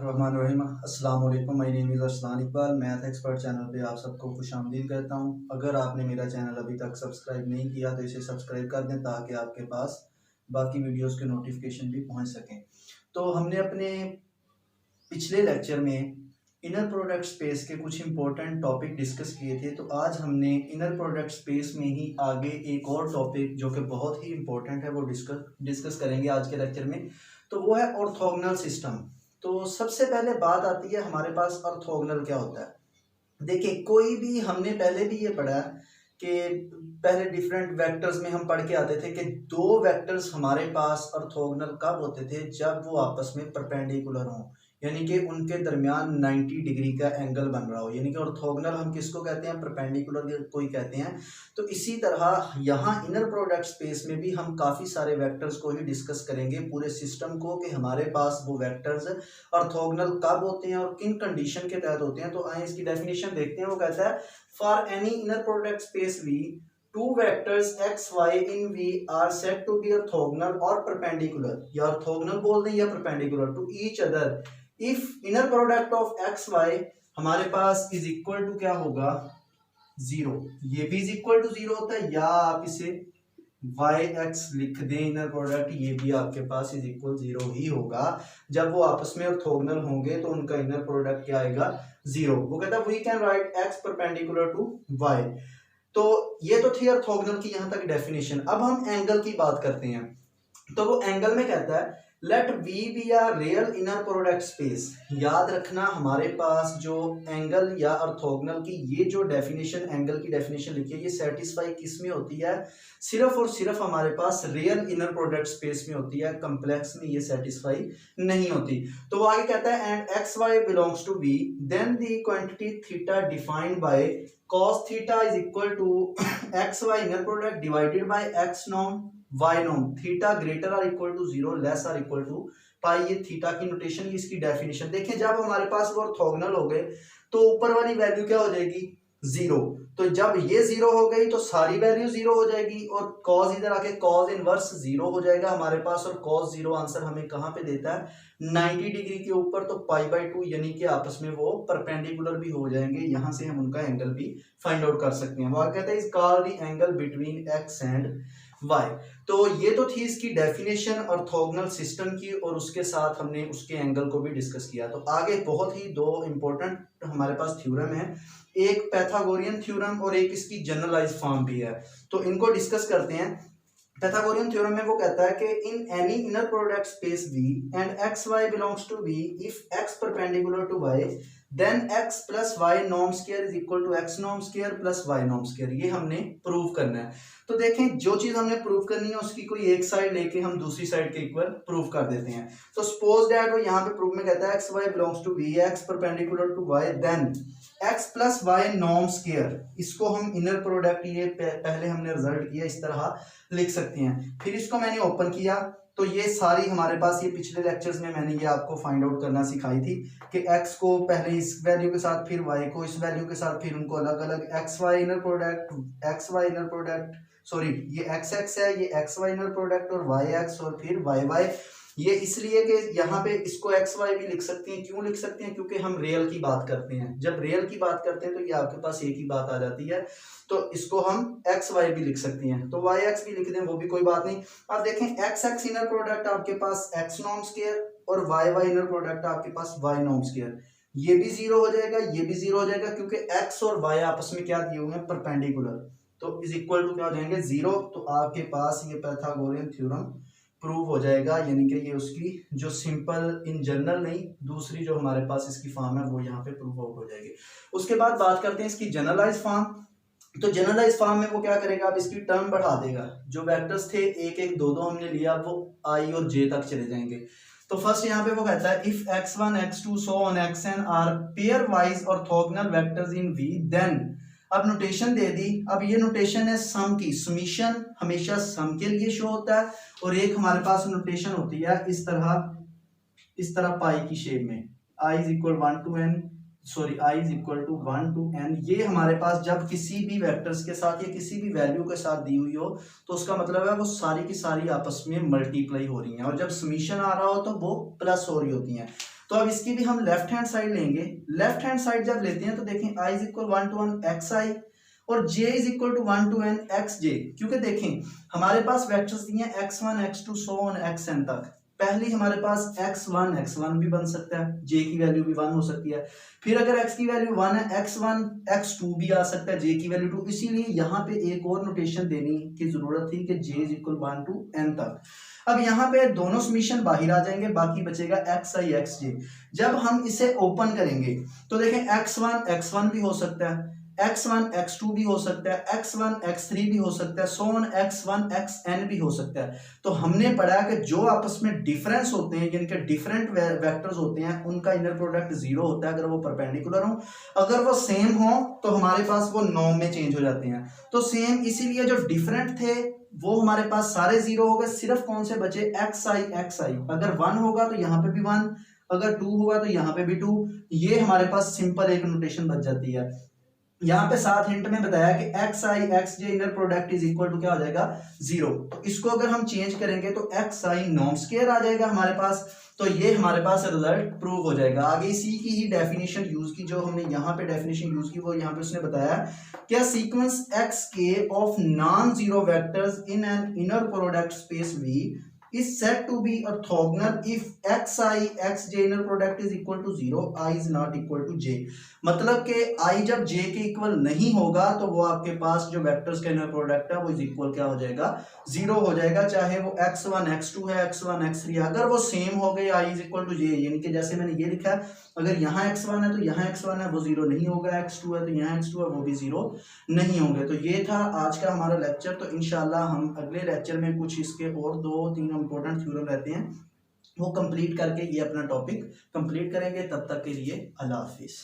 बिस्मिल्लाहिर्रहमानिर्रहीम। अस्सलाम वालेकुम। My name is Arsalan Iqbal. Math expert channel पे आप सबको खुशामदीद कहता हूँ। अगर आपने मेरा चैनल अभी तक सब्सक्राइब नहीं किया तो इसे सब्सक्राइब कर दें ताकि आपके पास बाकी वीडियोस के नोटिफिकेशन भी पहुँच सकें। तो हमने अपने पिछले लेक्चर में इनर प्रोडक्ट स्पेस के कुछ इंपॉर्टेंट टॉपिक डिस्कस किए थे। तो आज हमने इनर प्रोडक्ट स्पेस में ही आगे एक और टॉपिक जो कि बहुत ही इंपॉर्टेंट है वो डिस्कस करेंगे आज के लेक्चर में। तो वो है ऑर्थोगोनल सिस्टम। तो सबसे पहले बात आती है हमारे पास ऑर्थोगोनल क्या होता है। देखिए, कोई भी हमने पहले भी ये पढ़ा कि पहले डिफरेंट वेक्टर्स में हम पढ़ के आते थे कि दो वेक्टर्स हमारे पास ऑर्थोगोनल कब होते थे, जब वो आपस में परपेंडिकुलर हों, यानी कि उनके दरमियान 90 डिग्री का एंगल बन रहा हो। यानी कि ऑर्थोगोनल हम किसको कहते हैं, परपेंडिकुलर कोई कहते हैं। तो इसी तरह यहाँ इनर प्रोडक्ट स्पेस में भी हम काफ़ी सारे वेक्टर्स को ही डिस्कस करेंगे, पूरे सिस्टम को, कि हमारे पास वो वेक्टर्स ऑर्थोगोनल कब होते हैं और किन कंडीशन के तहत होते हैं। तो आइए इसकी डेफिनेशन देखते हैं। वो कहता है, for any inner product space V two vectors x y in V are said to be orthogonal or perpendicular, या orthogonal बोल दें या perpendicular to each other if inner product of x y हमारे पास is equal to क्या होगा, zero. ये भी is equal to zero होता है, या आप इसे वाई एक्स लिख दें इनर प्रोडक्ट, ये भी आपके पास इज इक्वल जीरो ही होगा। जब वो आपस में ऑर्थोगोनल होंगे तो उनका इनर प्रोडक्ट क्या आएगा, जीरो। वो कहता है we can write x perpendicular to y. तो ये तो थी ऑर्थोगोनल की यहां तक डेफिनेशन। अब हम एंगल की बात करते हैं। तो वो एंगल में कहता है let V be are real inner product space. याद रखना, हमारे पास जो एंगल या ऑर्थोगोनल की ये जो डेफिनेशन, एंगल की डेफिनेशन लिखी है, ये सेटिस्फाई किस में होती है, सिर्फ और सिर्फ हमारे पास रियल इनर प्रोडक्ट स्पेस में होती है, कम्प्लेक्स में ये सेटिस्फाई नहीं होती। तो वो आगे कहता है and x y belongs to v then the quantity theta defined by cos theta is equal to x y inner product divided by x norm y norm, theta greater or equal to zero less or equal to pi. ये theta की notation, इसकी definition देखिए। जब हमारे पास वो orthogonal हो गए तो ऊपर वाली वैल्यू क्या हो जाएगी, जीरो। तो जब ये जीरो हो गई तो सारी वैल्यू जीरो हो जाएगी, और कॉस इधर आके कॉस इनवर्स जीरो हो जाएगा हमारे पास, और कॉस जीरो आंसर हमें कहाँ पे देता है, 90 डिग्री के ऊपर। तो पाई बाई टू, यानी कि आपस में वो परपेंडिकुलर भी हो जाएंगे। यहां से हम उनका एंगल भी फाइंड आउट कर सकते हैं। वो कहते हैं is called the angle between x and y. तो ये तो थी इसकी डेफिनेशन ऑर्थोगोनल सिस्टम की, और उसके साथ हमने उसके एंगल को भी डिस्कस किया। तो आगे बहुत ही दो इंपॉर्टेंट हमारे पास थ्योरम है, एक पैथागोरियन थ्योरम और एक इसकी जनरलाइज फॉर्म भी है। तो इनको डिस्कस करते हैं। पैथागोरियन थ्योरम में वो कहता है कि in any inner product space V and x y belongs to V if x perpendicular to y then x plus y norm square is equal to x norm square plus y norm square. ये हमने prove करना है। तो देखें, जो चीज हमने prove करनी है उसकी कोई एक साइड लेके हम दूसरी साइड के इक्वल प्रूव कर देते हैं। तो सपोज दैट वो यहाँ पे प्रूफ में कहता है x y belongs to V x perpendicular to y then x plus y norm square. इसको हम इनर प्रोडक्ट, ये पहले हमने रिजल्ट किया, इस तरह लिख सकते हैं। फिर इसको मैंने ओपन किया तो ये सारी हमारे पास, ये पिछले लेक्चर्स में मैंने ये आपको फाइंड आउट करना सिखाई थी कि x को पहले इस वैल्यू के साथ, फिर y को इस वैल्यू के साथ, फिर उनको अलग अलग x y inner product, sorry ये एक्स एक्स है, ये एक्स वाई इनर प्रोडक्ट, और वाई एक्स, और फिर वाई वाई। ये इसलिए कि यहाँ पे इसको एक्स वाई भी लिख सकते हैं। क्यों लिख सकते हैं, क्योंकि हम रियल की बात करते हैं। जब रियल की बात करते हैं तो ये आपके पास एक ही बात आ जाती है, तो इसको हम एक्स वाई भी लिख सकते हैं। तो वाई एक्स भी लिख दें, वो भी कोई बात नहीं। अब देखें, एक्स एक्स इनर प्रोडक्ट आपके पास एक्स नॉर्म स्क्वायर, और वाई वाई इनर प्रोडक्ट आपके पास वाई नॉर्म स्क्वायर। ये भी जीरो हो जाएगा, ये भी जीरो हो जाएगा, क्योंकि एक्स और वाई आपस में क्या दिए हुए हैं, परपेंडिकुलर। तो इज इक्वल टू क्या हो जाएंगे, जीरो। तो आपके पास ये पैथागोरियन थ्योरम प्रूव हो जाएगा, यानी कि ये उसकी जो सिंपल इन जनरल नहीं, दूसरी जो हमारे पास इसकी फॉर्म है वो यहाँ पे प्रूव आउट हो जाएगी। उसके बाद बात करते हैं इसकी जनरलाइज फॉर्म। तो जनरलाइज फॉर्म में वो क्या करेगा, अब इसकी टर्म बढ़ा देगा। जो वेक्टर्स थे एक एक दो दो हमने लिया, वो आई और जे तक चले जाएंगे। तो फर्स्ट यहाँ पे वो कहता है if x1 x2 so on xn are pairwise orthogonal vectors in V then, अब नोटेशन दे दी। अब ये नोटेशन है सम की, समीशन हमेशा सम के लिए शो होता है, और एक हमारे पास नोटेशन होती है इस तरह पाई की शेप में, i is equal 1 to n, sorry i is equal to 1 to n। ये हमारे पास जब किसी भी वेक्टर्स के साथ या किसी भी वैल्यू के साथ दी हुई हो तो उसका मतलब है वो सारी की सारी आपस में मल्टीप्लाई हो रही हैं, और जब समीशन आ रहा हो तो वो प्लस हो रही होती हैं। तो अब इसकी भी हम लेफ्ट हैंड साइड लेंगे। लेफ्ट हैंड साइड जब लेते हैं तो देखें i is equal 1 to 1 xi और j is equal to 1 to n xj, क्योंकि देखें हमारे पास वेक्टर्स दिए हैं x1 x2 so on xn तक। पहले हमारे पास x1 भी बन सकता है, j की वैल्यू भी 1 हो सकती है। फिर अगर x की वैल्यू 1 है, x1 x2 भी आ सकता है, j की वैल्यू 2। इसीलिए यहाँ पे एक और नोटेशन देने की जरूरत थी कि j is equal 1 to n तक। अब यहाँ पे दोनों समीशन बाहर आ जाएंगे, बाकी बचेगा xi xj। जब हम इसे ओपन करेंगे तो देखें x1 भी हो सकता है, x1 x2 भी हो सकता है, x1 x3 भी हो सकता है, सो ऑन x1 xn भी हो सकता है। तो हमने पढ़ा कि जो आपस में डिफरेंस होते हैं, जिनके डिफरेंट वेक्टर्स होते हैं, उनका इनर प्रोडक्ट 0 होता है अगर वो परपेंडिकुलर हो। अगर वो सेम हो तो हमारे पास वो नॉर्म में चेंज हो जाते हैं। तो सेम इसीलिए जो डिफरेंट थे वो हमारे पास सारे 0 हो गए, सिर्फ कौन से बचे xi। अगर 1 होगा तो यहाँ पे भी 1, अगर 2 होगा तो यहाँ पे भी 2। ये हमारे पास सिंपल एक नोटेशन बच जाती है। यहाँ पे साथ हिंट में बताया कि xi xj inner product is equal to क्या हो जाएगा 0। तो इसको अगर हम चेंज करेंगे तो xi नॉर्म स्क्वायर आ जाएगा हमारे पास। तो ये हमारे पास रिजल्ट प्रूव हो जाएगा। आगे इसी की ही डेफिनेशन यूज की, जो हमने यहाँ पे डेफिनेशन यूज की वो यहाँ पे उसने बताया क्या sequence xk of non zero vectors in an inner product space V is said to be orthogonal if xi xj inner product is equal to 0, I is not equal to j। मतलब कि i जब j के equal नहीं होगा तो वो आपके पास जो वेक्टर्स का इनर प्रोडक्ट है वो इज इक्वल क्या हो जाएगा 0 हो जाएगा, चाहे वो x1 x2 है, x1 x3 है। अगर वो सेम हो गए i is equal to j, यानी कि जैसे मैंने ये लिखा है अगर यहाँ x1 है तो यहाँ x1 है, वो 0 नहीं होगा, x2 है तो यहाँ x2 है, वो भी 0 नहीं होंगे। तो ये था आज का हमारा लेक्चर। तो इंशाल्लाह हम अगले लेक्चर में कुछ इसके और 2-3 इंपॉर्टेंट थ्योरम रहते हैं वो कंप्लीट करके ये अपना टॉपिक कंप्लीट करेंगे। तब तक के लिए अल्लाह हाफिज।